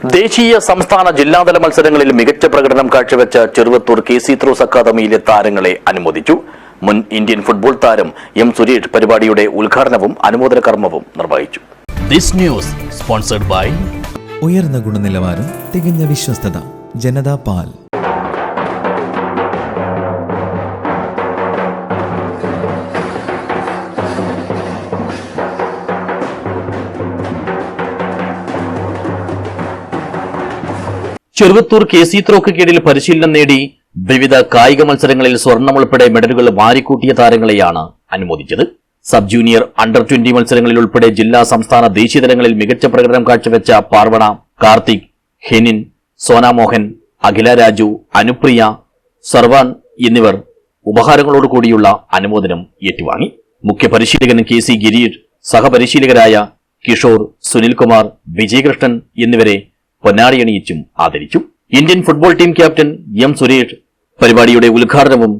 ദേശീയ സംസ്ഥാന ജില്ലാതല മത്സരങ്ങളിൽ മികച്ച പ്രകടനം കാഴ്ചവെച്ച ചെറുവത്തൂർ കെ.സി. ത്രോസ് അക്കാദമിയിലെ താരങ്ങളെ അനുമോദിച്ചു. മുൻ ഇന്ത്യൻ ഫുട്ബോൾ താരം എം. സുരേഷ് പരിപാടിയുടെ ഉദ്ഘാടനവും അനുമോദന കർമ്മവും നിർവഹിച്ചു. ഉയർന്ന ഗുണനിലവാരം, തികഞ്ഞ വിശ്വസ്തത. ജനതാ പാൽ. ചെറുവത്തൂർ കെ.സി. ത്രോക്ക് കീഴിൽ പരിശീലനം നേടി വിവിധ കായിക മത്സരങ്ങളിൽ സ്വർണം ഉൾപ്പെടെ മെഡലുകൾ വാരിക്കൂട്ടിയ താരങ്ങളെയാണ് അനുമോദിച്ചത്. സബ് ജൂനിയർ, അണ്ടർ 20 മത്സരങ്ങളിൽ ഉൾപ്പെടെ ജില്ലാ, സംസ്ഥാന, ദേശീയ തലങ്ങളിൽ മികച്ച പ്രകടനം കാഴ്ചവെച്ച പാർവണ, കാർത്തിക്, ഹെനിൻ, സോനാമോഹൻ, അഖില രാജു, അനുപ്രിയ, സർവാൻ എന്നിവർ ഉപഹാരങ്ങളോടുകൂടിയുള്ള അനുമോദനം ഏറ്റുവാങ്ങി. മുഖ്യ പരിശീലകൻ കെ.സി. ഗിരീഷ്, സഹപരിശീലകരായ കിഷോർ, സുനിൽകുമാർ, വിജയകൃഷ്ണൻ എന്നിവരെ പൊന്നാടിയണിയിച്ചും ആദരിച്ചു. Indian football team captain M. Suresh പരിപാടിയുടെ ഉദ്ഘാടനവും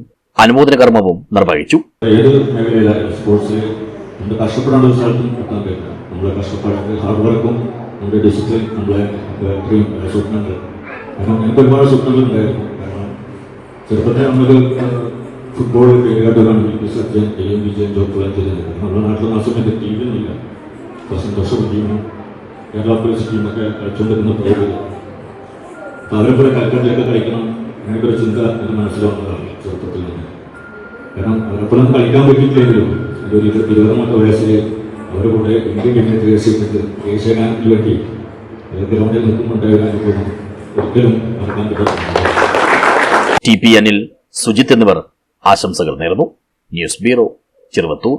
അനുമോദന കർമ്മവും നിർവഹിച്ചു. ഏത് മേഖലയിലായാലും സ്പോർട്സിൽ നമ്മൾ കഷ്ടപ്പെടേണ്ട ഒരു സ്ഥലത്തും എത്താൻ പറ്റില്ല. നമ്മളെ കഷ്ടപ്പാട്, ഹാർഡ് വർക്കും നമ്മുടെ ഡിസിപ്ലിൻ, നമ്മളെ ഇത്രയും സ്വപ്നങ്ങൾ. കാരണം എനിക്ക് ഒരുപാട് സ്വപ്നങ്ങൾ ഉണ്ടായിരുന്നു. കാരണം ചെറുപ്പത്തിൽ നമുക്ക് ഫുട്ബോൾ പേരുകാട്ടുകയാണെങ്കിൽ സത്യം ജയം വിജയം ജോക്കുകൾ ചെയ്തിട്ടുണ്ട്. നമ്മുടെ നാട്ടിൽ ആ സമയത്ത് ടീമൊന്നുമില്ല. സന്തോഷം ടീമും കേരള പോലീസ് ടീമൊക്കെ കളിച്ചുകൊണ്ടിരുന്ന പ്ലേയർ അവരെപ്പോലെ കളിക്കാട്ടിലൊക്കെ കളിക്കണം അങ്ങനത്തെ ഒരു ചിന്ത എന്ന് മനസ്സിലാവുന്നതാണ് ചെറുപ്പത്തിൽ നിന്ന്. കാരണം അവരെപ്പോഴും കളിക്കാൻ പറ്റിയിട്ടില്ലെങ്കിലും ഒരു 20 വയസ്സിൽ അവരുടെ കൂടെ ഇന്ത്യൻ ടീമിനെ തീർച്ചയായിട്ട് ദേശീയ ഗാനത്തിന് വേണ്ടി ഗ്രൗണ്ടിൽ നിൽക്കുന്നുണ്ടായ അനുഭവം ഒരിക്കലും മറക്കാൻ പറ്റില്ല. ടി.പി. അനിൽ, സുജിത്ത് എന്നിവർ ആശംസകൾ നേർന്നു. News bureau, Cheruvathur.